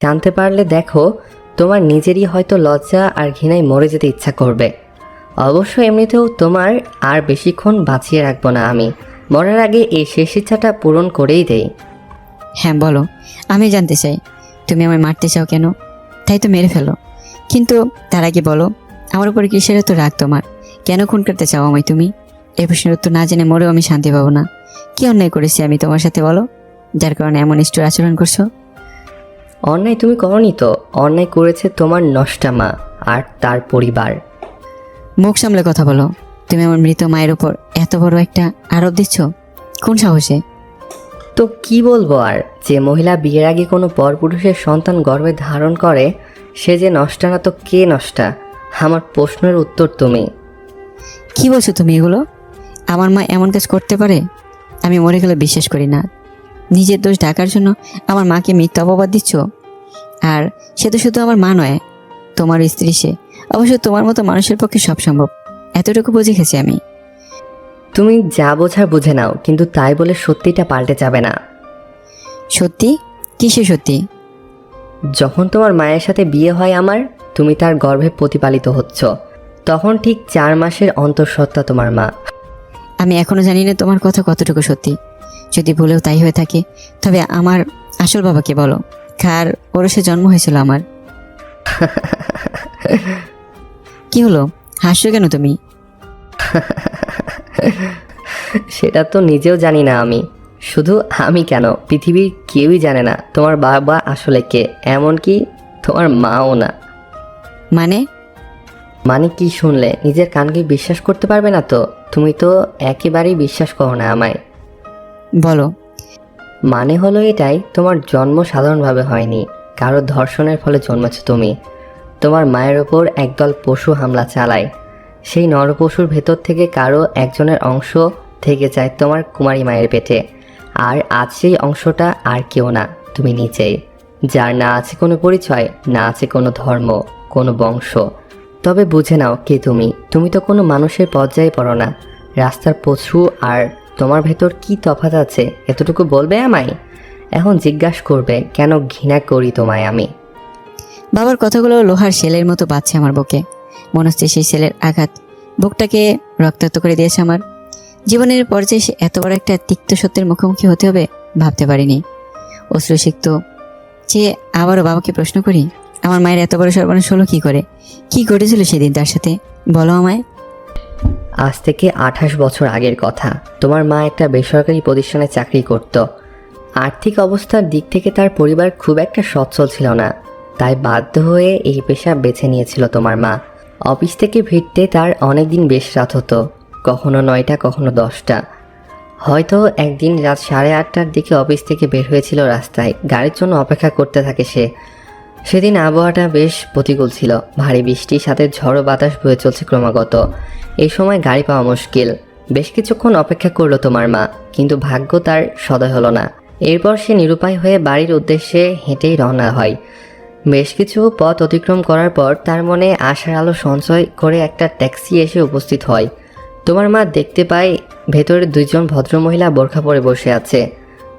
জানতে পারলে দেখো তোমার নিজেরই হয়তো লজ্জা আর ঘৃণায় মরে যেতে ইচ্ছা করবে। অবশ্য এমনিতেও তোমার আর বেশিক্ষণ বাঁচিয়ে রাখবো না আমি। মরার আগে এই শেষ ইচ্ছাটা পূরণ করেই দেই। হ্যাঁ বলো, আমি জানতে চাই তুমি আমায় মারতে চাও কেন? তাই তো মেরে ফেলো, কিন্তু তার আগে বলো আমার উপরে কিসের এত রাগ তোমার? কেন খুন করতে চাও আমায় তুমি? এই প্রশ্নের উত্তর না জেনে মরেও আমি শান্তি পাবো না। কি অন্যায় করেছি আমি তোমার সাথে বলো, যার কারণে এমন নিষ্ঠুর আচরণ করছো? অন্যায় তুমি করনি তো, অন্যায় করেছে তোমার নষ্টা মা আর তার পরিবার। মুখ সামলে কথা বলো। তুমি আমার মৃত মায়ের উপর এত বড় একটা আরোপ দিচ্ছ, কোন সাহসে? তো কি বলবো আর, যে মহিলা বিয়ের আগে কোনো পরপুরুষের সন্তান গর্ভে ধারণ করে সে যে নষ্টা না তো কে নষ্টা? আমার প্রশ্নের উত্তর তুমি। কি বলছো তুমি এগুলো? আমার মা এমন কাজ করতে পারে? আমি মরে গেলে বিশ্বাস করি না। নিজের দোষ ঢাকার জন্য আমার মাকে মিথ্যা অপবাদ দিচ্ছ। আর সে তো শুধু আমার মা নয়, তোমার স্ত্রী সে। অবশ্য তোমার মতো মানুষের পক্ষে সব সম্ভব, এতটুকু বুঝে গেছি আমি। তুমি যা বোঝার বুঝে নাও, কিন্তু তাই বলে সত্যিটা পাল্টে যাবে না। সত্যি? কিসে সত্যি? যখন তোমার মায়ের সাথে বিয়ে হয় আমার, তুমি তার গর্ভে প্রতিপালিত হচ্ছ, তখন ঠিক 4 মাসের অন্তঃসত্ত্বা তোমার মা। আমি এখনো জানি না তোমার কথা কতটুকু সত্যি। যদি ভুলেও তাই হয়ে থাকে, তবে আমার আসল বাবাকে বলো, কার ওরসে জন্ম হয়েছিল আমার। কি হলো, হাসছো কেন তুমি? সেটা তো নিজেও জানি না আমি। শুধু আমি কেন, পৃথিবীর কেউই জানে না তোমার বাবা আসলে কে, এমনকি তোমার মাও না। মানে? মানে কি শুনলে নিজের কানকে বিশ্বাস করতে পারবে না তো? তুমি তো একেবারেই বিশ্বাস করো না আমায়। বলো। মানে হলো এটাই, তোমার জন্ম সাধারণভাবে হয়নি, কারো ধর্ষণের ফলে জন্মেছ তুমি। তোমার মায়ের ওপর একদল পশু হামলা চালায়, সেই নরপশুর ভেতর থেকে কারো একজনের অংশ থেকে যায় তোমার কুমারী মায়ের পেটে। আর আজ সেই অংশটা আর কেউ না, তুমি নিজেই, যার না আছে কোনো পরিচয়, না আছে কোনো ধর্ম, কোনো বংশ। তবে বুঝে নাও কে তুমি। তুমি তো কোনো মানুষের পর্যায়ে পড়ো না, রাস্তার পশু। আর তোমার ভেতর কি তফাৎ আছে এতটুকু বলবে আমায়? এখন জিজ্ঞাসা করবে কেন ঘৃণা করি তোমায় আমি? বাবার কথাগুলো লোহার শেলের মতো বাজছে আমার বুকে। মনে হচ্ছে সেই শেলের আঘাত বুকটাকে রক্তাক্ত করে দিয়েছে আমার। জীবনের পর্যায়ে সে এত বড় একটা তিক্ত সত্যের মুখোমুখি হতে হবে ভাবতে পারিনি। অশ্রুসিক্ত যে আবারও বাবাকে প্রশ্ন করি, আমার মায়ের এত বড় সর্বনাশ হলো কি করে? কি ঘটেছিল সেদিন তার সাথে, বলো আমায়। আজ থেকে 28 বছর আগের কথা। তোমার মা একটা বেসরকারি প্রতিষ্ঠানে চাকরি করত। আর্থিক অবস্থার দিক থেকে তার পরিবার খুব একটা সচ্ছল ছিল না, তাই বাধ্য হয়ে এই পেশা বেছে নিয়েছিল তোমার মা। অফিস থেকে ফিরতে তার অনেক দিন বেশ রাত হতো, কখনো 9টা, কখনো 10টা। হয়তো একদিন রাত 8:30টার দিকে অফিস থেকে বের হয়েছিল, রাস্তায় গাড়ির জন্য অপেক্ষা করতে থাকে সে। সেদিন আবহাওয়াটা বেশ প্রতিকূল ছিল, ভারী বৃষ্টির সাথে ঝড়ো বাতাস বয়ে চলছে ক্রমাগত। এই সময় গাড়ি পাওয়া মুশকিল। বেশ কিছুক্ষণ অপেক্ষা করলো তোমার মা, কিন্তু ভাগ্য তার সদয় হলো না। এরপর সে নিরুপায় হয়ে বাড়ির উদ্দেশ্যে হেঁটেই রওনা হয়। বেশ কিছু পথ অতিক্রম করার পর তার মনে আশার আলো সঞ্চয় করে একটা ট্যাক্সি এসে উপস্থিত হয়। তোমার মা দেখতে পায় ভেতরে 2জন ভদ্রমহিলা বোরখা পরে বসে আছে।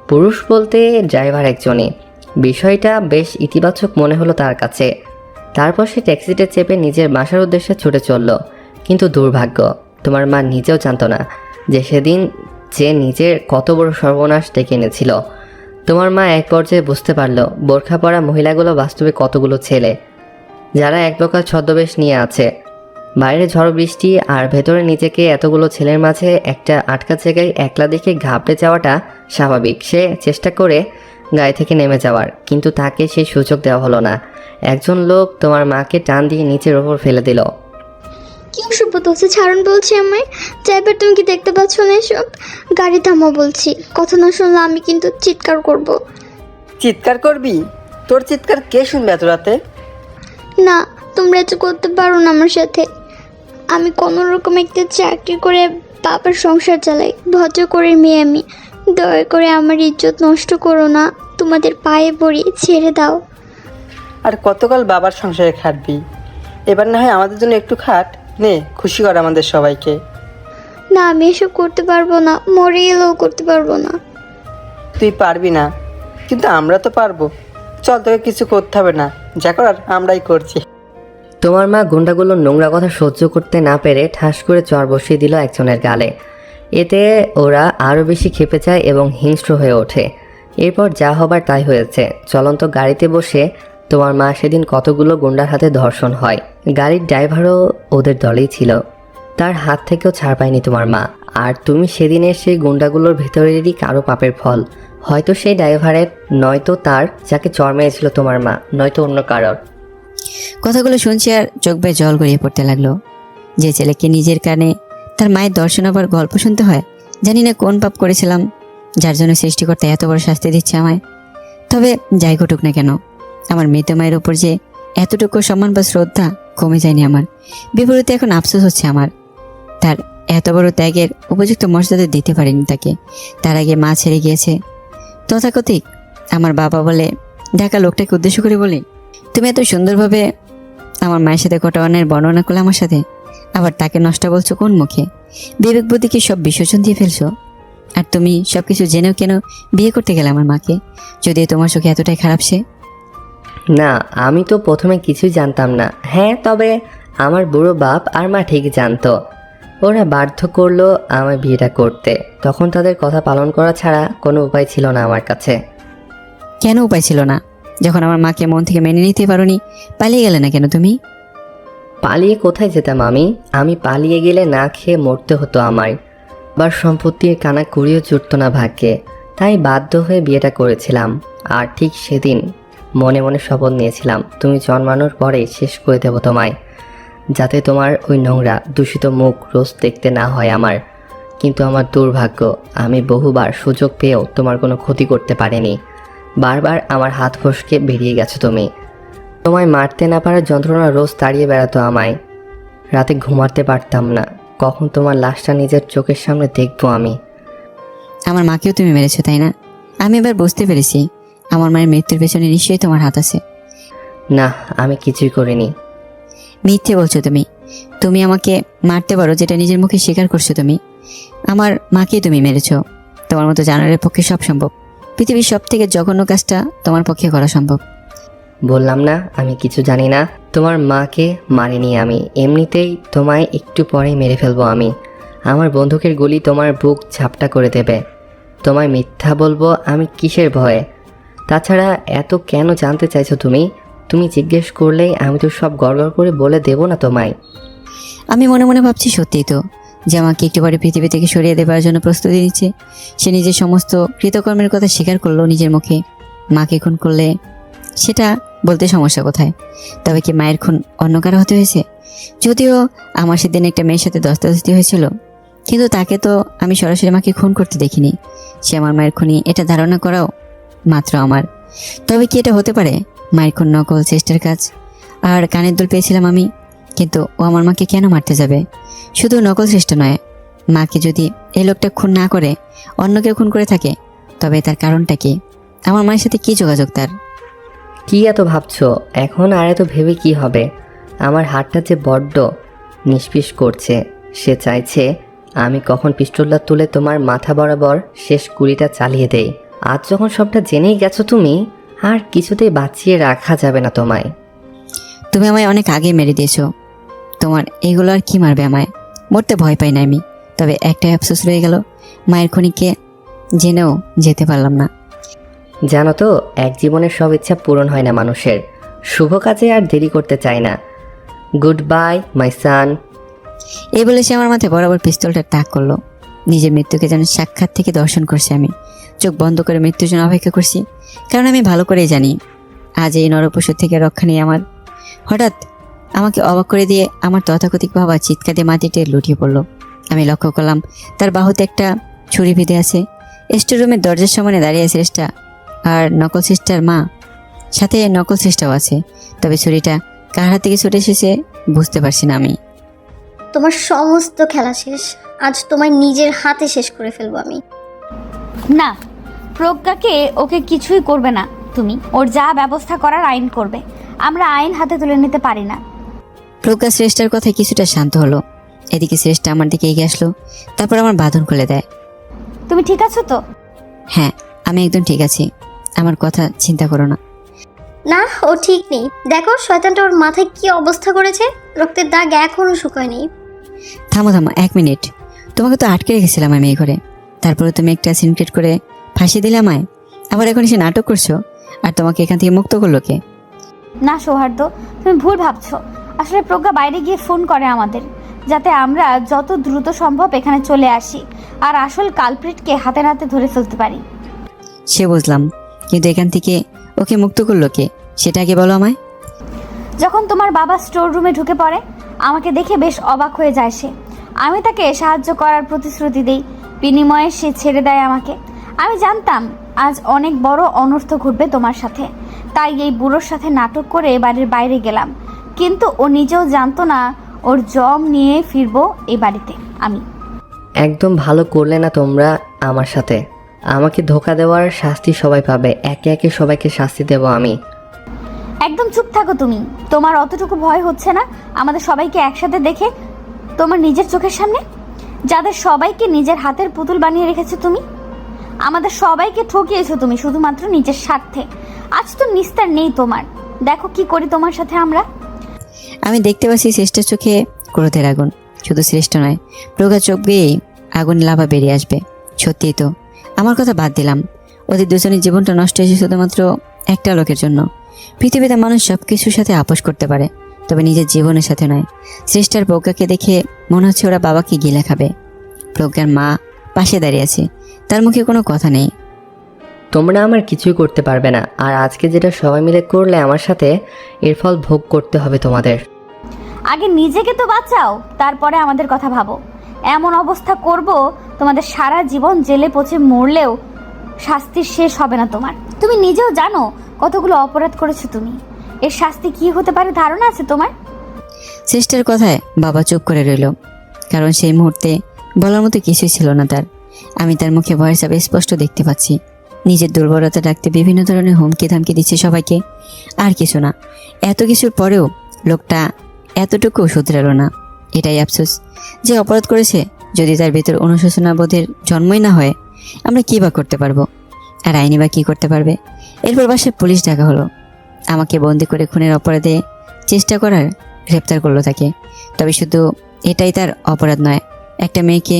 পুরুষ বলতে ড্রাইভার একজনই। বিষয়টা বেশ ইতিবাচক মনে হলো তার কাছে। তারপর সে ট্যাক্সিতে চেপে নিজের বাসার উদ্দেশ্যে ছুটে চলল। কিন্তু দুর্ভাগ্য, তোমার মা নিজেও জানতো না যে সেদিন যে নিজের কত বড় সর্বনাশ ডেকে এনেছিল। তোমার মা এক পর্যায়ে বুঝতে পারল বোরখা পরা মহিলাগুলো বাস্তবে কতগুলো ছেলে, যারা এক প্রকার ছদ্মবেশ নিয়ে আছে। বাইরে ঝড় বৃষ্টি আর ভেতরে নিজেকে এতগুলো ছেলের মাঝে একটা আটকা জায়গায় একলা দেখে ঘাবড়ে যাওয়াটা স্বাভাবিক। সে চেষ্টা করে গাড়ি থেকে নেমে যাওয়ার, কিন্তু তাকে সেই সুযোগ দেওয়া হলো না। একজন লোক তোমার মাকে টান দিয়ে নিচের ওপর ফেলে দিল। কি অসভ্যতা হচ্ছে, ছাড়ুন বলছি আমায়। ড্রাইভার তুমি কি দেখতে পাচ্ছ না এসব? গাড়ি থামো বলছি, কথা না শুনলে আমি কিন্তু চিৎকার করব। চিৎকার করবি? তোর চিৎকার কে শুনবে এত রাতে? না, তোমরা এটা করতে পারো না আমার সাথে। আমি কোনো রকম একটা চাকরি করে বাবার সংসার চালাই, ভদ্র করে মেয়ে আমি। দয়া করে আমার ইজ্জত নষ্ট করো না, তোমাদের পায়ে পড়ি, ছেড়ে দাও। আর কতকাল বাবার সংসারে খাটবি? এবার না হয় আমাদের জন্য একটু খাট, নে, খুশি কর আমাদের সবাইকে। না, আমি এসব করতে পারবো না, মরে গেলেও করতে পারবো না। তুই পারবি না, কিন্তু আমরা তো পারবো। চল, তোকে কিছু করতে হবে না, যা করার আমরাই করছি। তোমার মা গুন্ডাগুলোর নোংরা কথা সহ্য করতে না পেরে ঠাস করে চর বসিয়ে দিল একজনের গালে। এতে ওরা আরও বেশি ক্ষেপে যায় এবং হিংস্র হয়ে ওঠে। এরপর যা হবার তাই হয়েছে। চলন্ত গাড়িতে বসে তোমার মা সেদিন কতগুলো গুন্ডার হাতে ধর্ষণ হয়। গাড়ির ড্রাইভারও ওদের দলেই ছিল, তার হাত থেকেও ছাড় পায়নি তোমার মা। আর তুমি সেদিনের সেই গুন্ডাগুলোর ভেতরেরই কারো পাপের ফল। হয়তো সেই ড্রাইভারের, নয়তো তার যাকে চর মেরেছিল তোমার মা, নয়তো অন্য কারোর। কথাগুলো শুনছি আর চোখ বেয়ে জল গড়িয়ে পড়তে লাগলো। যে ছেলেকে নিজের কানে তার মায়ের দর্শন আবার গল্প শুনতে হয়, জানি না কোন পাপ করেছিলাম যার জন্য সৃষ্টিকর্তা এত বড় শাস্তি দিচ্ছে আমায়। তবে যাই ঘটুক না কেন, আমার মৃত মায়ের ওপর যে এতটুকু সম্মান বা শ্রদ্ধা কমে যায়নি আমার। বিপরীতে এখন আফসোস হচ্ছে আমার, তার এত বড় ত্যাগের উপযুক্ত মর্যাদা দিতে পারিনি তাকে। তার আগে মা ছেড়ে গিয়েছে। তথাকথিক আমার বাবা বলে ঢাকা লোকটাকে উদ্দেশ্য করে বলি, তুমি এত সুন্দরভাবে আমার মায়ের সাথে ঘটা অন্যায়ের বর্ণনা করলে আমার সাথে, আবার তাকে নষ্ট বলছো কোন মুখে? বিবেক বুদ্ধিকে সব বিসর্জন দিয়ে ফেলছো। আর তুমি সব কিছু জেনেও কেন বিয়ে করতে গেলে আমার মাকে, যদি তোমার চোখে এতটাই খারাপ সে? না, আমি তো প্রথমে কিছুই জানতাম না। হ্যাঁ, তবে আমার বুড়ো বাপ আর মা ঠিক জানতো। ওরা বাধ্য করলো আমার বিয়েটা করতে। তখন তাদের কথা পালন করা ছাড়া কোনো উপায় ছিল না আমার কাছে। কেন উপায় ছিল না? যখন আমার মাকে মন থেকে মেনে নিতে পারোনি, পালিয়ে গেলে না কেন তুমি? পালিয়ে কোথায় যেতাম আমি পালিয়ে গেলে না খেয়ে মরতে হতো আমার। আবার সম্পত্তির কানা কুড়িও জুটতো না ভাগ্যে। তাই বাধ্য হয়ে বিয়েটা করেছিলাম। আর ঠিক সেদিন মনে মনে শপথ নিয়েছিলাম, তুমি জন্মানোর পরেই শেষ করে দেবো তোমায়, যাতে তোমার ওই নোংরা দূষিত মুখ রোজ দেখতে না হয় আমার। কিন্তু আমার দুর্ভাগ্য, আমি বহুবার সুযোগ পেয়েও তোমার কোনো ক্ষতি করতে পারিনি। বারবার আমার হাত ফসকে বেরিয়ে গেছো তুমি। তোমায় মারতে না পারার যন্ত্রণা রোজ তাড়িয়ে বেড়াতো আমায়। রাতে ঘুমাতে পারতাম না, কখন তোমার লাশটা নিজের চোখের সামনে দেখবো আমি। আমার মাকেও তুমি মেরেছো, তাই না? আমি এবার বুঝতে পেরেছি, আমার মায়ের মৃত্যুর পেছনে নিশ্চয়ই তোমার হাত আছে। না, আমি কিছুই করিনি। মিথ্যে বলছো তুমি। তুমি আমাকে মারতে পারো যেটা নিজের মুখে স্বীকার করছো তুমি। আমার মাকে তুমি মেরেছো। তোমার মতো জানারের পক্ষে সব সম্ভব। পৃথিবীর সব থেকে জঘন্য কাজটা তোমার পক্ষে করা সম্ভব। বললাম না আমি কিছু জানি না। তোমার মাকে মারিনি আমি, এমনিতেই তোমায় একটু পরেই মেরে ফেলবো আমি। আমার বন্দুকের গুলি তোমার বুক ঝাপটা করে দেবে। তোমায় মিথ্যা বলবো আমি কিসের ভয়ে? তাছাড়া এত কেন জানতে চাইছো তুমি? তুমি জিজ্ঞেস করলেই আমি তো সব গড়গড় করে বলে দেবো না তোমায়। আমি মনে মনে ভাবছি সত্যিই তো, যে আমাকে একটুবারে পৃথিবী থেকে সরিয়ে দেবার জন্য প্রস্তুতি নিচ্ছে। সে নিজের সমস্ত কৃতকর্মের কথা স্বীকার করলো নিজের মুখে। মাকে খুন করলে সেটা বলতে সমস্যা কোথায়? তবে কি মায়ের খুন অন্য কারো হতে হয়েছে? যদিও আমার সেদিন একটা মেয়ের সাথে ধস্তাধস্তি হয়েছিল, কিন্তু তাকে তো আমি সরাসরি মাকে খুন করতে দেখিনি। সে আমার মায়ের খুনি এটা ধারণা করাও মাত্র আমার। তবে কি এটা হতে পারে মায়ের খুন নকল চেষ্টার কাজ? আর কানের দুল পেয়েছিলাম আমি, কিন্তু ও আমার মাকে কেন মারতে যাবে? শুধু নকল চেষ্টা নয়, মাকে যদি এই লোকটা খুন না করে অন্য কেউ খুন করে থাকে, তবে তার কারণটা কি? আমার মায়ের সাথে কি যোগাযোগ তার? কি এত ভাবছো এখন? আর এত ভেবে কি হবে? আমার হাতটা যে বড্ড নিষ্পিস করছে। সে চাইছে আমি কখন পিস্তলটা তুলে তোমার মাথা বরাবর শেষ গুলিটা চালিয়ে দেই। আজ যখন সবটা জেনেই গেছো তুমি, আর কিছুতেই বাঁচিয়ে রাখা যাবে না তোমায়। তুমি আমায় অনেক আগে মেরে দিয়েছো। তোমার এগুলো আর কি মারবে আমায়? মরতে ভয় পাই না আমি। তবে একটাই আফসোস রয়ে গেল, মায়ের খুনিকে জেনেও যেতে পারলাম না। জানো তো, এক জীবনের সব ইচ্ছা পূরণ হয় না মানুষের। শুভ কাজে আর দেরি করতে চায় না। গুড বাই মাই সান। এই বলে সে আমার মাথায় বরাবর পিস্তলটা তাক করলো। নিজের মৃত্যুকে যেন সাক্ষাৎ থেকে দর্শন করছি আমি। চোখ বন্ধ করে মৃত্যুর জন্য অপেক্ষা করছি, কারণ আমি ভালো করেই জানি আজ এই নরপশুর থেকে রক্ষা নেই আমার। হঠাৎ আমাকে অবাক করে দিয়ে আমার তথাকথিক বাবা চিৎকার দিয়ে মাটিতে লুটিয়ে পড়লো। আমি লক্ষ্য করলাম তার বাহুতে একটা ছুরি বিঁধে আছে। স্টোর রুমের দরজার সামনে দাঁড়িয়ে আছে চেষ্টা, আর নকল সিস্টার মা, সাথে নকল সিস্টারও আছে। তবে ছুরিটা কার হাত থেকে ছুটে এসেছে বুঝতে পারছি না আমি। তোমার সমস্ত খেলা শেষ। আজ তোমার নিজের হাতে শেষ করে ফেলবো আমি। না, প্রজ্ঞাকে ওকে কিছুই করবে না তুমি। ওর যা ব্যবস্থা করার আইন করবে। আমরা আইন হাতে তুলে নিতে পারি না। প্রজ্ঞা শ্রেষ্ঠার কথায় কিছুটা শান্ত হলো। এদিকে শ্রেষ্ঠা আমার দিকে এগিয়ে আসলো, তারপর আমার বাঁধন খুলে দেয়। তুমি ঠিক আছো তো? হ্যাঁ, আমি একদম ঠিক আছি, আমার কথা চিন্তা করো না। না, ও ঠিক নেই। দেখো শয়তানটা ওর মাথায় কি অবস্থা করেছে, রক্তের দাগ এখনো শুকায়নি। থামো থামো, 1 মিনিট। তোমাকে তো আটকে রেখেছিলাম আমি এই ঘরে, তারপরে তুমি একটা সিনক্রেট করে ফাঁসি দিলে আমায়, আবার এখন এসে নাটক করছো। আর তোমাকে এখান থেকে মুক্ত করলো কে? না সৌহার্দ্য, তুমি ভুল ভাবছো। আসলে প্রজ্ঞা বাইরে গিয়ে ফোন করে আমাদের, যাতে আমরা যত দ্রুত সম্ভব এখানে চলে আসি আর আসল কালপ্রিটকে হাতে নাতে ধরে ফেলতে পারি। সে বুঝলাম, কিন্তু এখান থেকে ওকে মুক্ত করলো কে সেটা আগে বলো আমায়। যখন তোমার বাবা স্টোর রুমে ঢুকে পড়ে, আমাকে দেখে বেশ অবাক হয়ে যায় সে। আমি তাকে সাহায্য করার প্রতিশ্রুতি দেই, বিনিময়ে সে ছেড়ে দেয় আমাকে। আমি জানতাম আজ অনেক বড় অনর্থ ঘটবে তোমার সাথে, তাই এই বুড়োর সাথে নাটক করে বাড়ির বাইরে গেলাম। কিন্তু ও নিজেও জানতো না ওর জম নিয়ে ফিরবো এই বাড়িতে আমি। একদম ভালো করলে না তোমরা আমার সাথে। আমাকে ধোকা দেওয়ার শাস্তি সবাই পাবে, একে একে সবাইকে শাস্তি দেব আমি। একদম চুপ থাকো তুমি। তোমার অতটুকু ভয় হচ্ছে না আমাদের সবাইকে একসাথে দেখে তোমার নিজের চোখের সামনে, যাদের সবাইকে নিজের হাতের পুতুল বানিয়ে রেখেছো তুমি? আমাদের সবাইকে ঠকিয়েছো তুমি শুধুমাত্র নিজের স্বার্থে। আজ তো নিস্তার নেই তোমার। দেখো কি করি তোমার সাথে আমরা। আমি দেখতে পাচ্ছি শ্রেষ্ঠের চোখে ক্রোধের আগুন। শুধু শ্রেষ্ঠ নয়, প্রজ্ঞা চোখ বেয়েই আগুন লাভা বেরিয়ে আসবে। সত্যিই তো, আমার কথা বাদ দিলাম, ওদের দুজনের জীবনটা নষ্ট হয়েছে শুধুমাত্র একটা লোকের জন্য। পৃথিবীতে মানুষ সব কিছুর সাথে আপোষ করতে পারে, তবে নিজের জীবনের সাথে নয়। শ্রেষ্ঠার প্রজ্ঞাকে দেখে মনে হচ্ছে ওরা বাবাকে গিলে খাবে। প্রজ্ঞার মা পাশে দাঁড়িয়ে আছে, তার মুখে কোনো কথা নেই। তোমরা আমার কিছুই করতে পারবে না, আর আজকে যেটা সবাই মিলে করলে আমার সাথে, এর ফল ভোগ করতে হবে তোমাদের। আগে নিজেকে তো বাঁচাও, তারপরে আমাদের কথা ভাবো। এমন অবস্থা করব তোমাদের সারা জীবন জেলে পচে মরলেও শাস্তির শেষ হবে না তোমার। তুমি নিজেও জানো কতগুলো অপরাধ করেছো তুমি। এর শাস্তি কি হতে পারে ধারণা আছে তোমার? শ্রেষ্ঠের কথায় বাবা চুপ করে রইল, কারণ সেই মুহূর্তে বলার মতো কিছুই ছিল না তার। আমি তার মুখে ভয়ের চাপ স্পষ্ট দেখতে পাচ্ছি। নিজের দুর্বলতা ডাকতে বিভিন্ন ধরনের হুমকি ধামকি দিচ্ছে সবাইকে, আর কিছু না। এত কিছুর পরেও লোকটা এতটুকু শুধরালো না। এটাই আফসোস, যে অপরাধ করেছে যদি তার ভেতর অনুশোচনা বোধের জন্মই না হয়, আমরা কী বা করতে পারবো? আর আইনি বা কী করতে পারবে? এরপর বাসায় পুলিশ ডাকা হলো। আমাকে বন্দি করে খুনের অপরাধে চেষ্টা করার গ্রেপ্তার করলো তাকে। তবে শুধু এটাই তার অপরাধ নয়, একটা মেয়েকে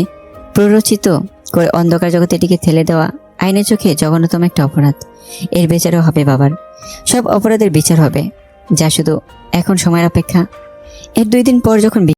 প্ররোচিত করে অন্ধকার জগতে এটিকে ঠেলে দেওয়া আইনের চোখে জঘন্যতম একটা অপরাধ। এর বিচারও হবে বাবার। সব অপরাধের বিচার হবে, যা শুধু এখন সময়ের অপেক্ষা। এর 2 দিন পর যখন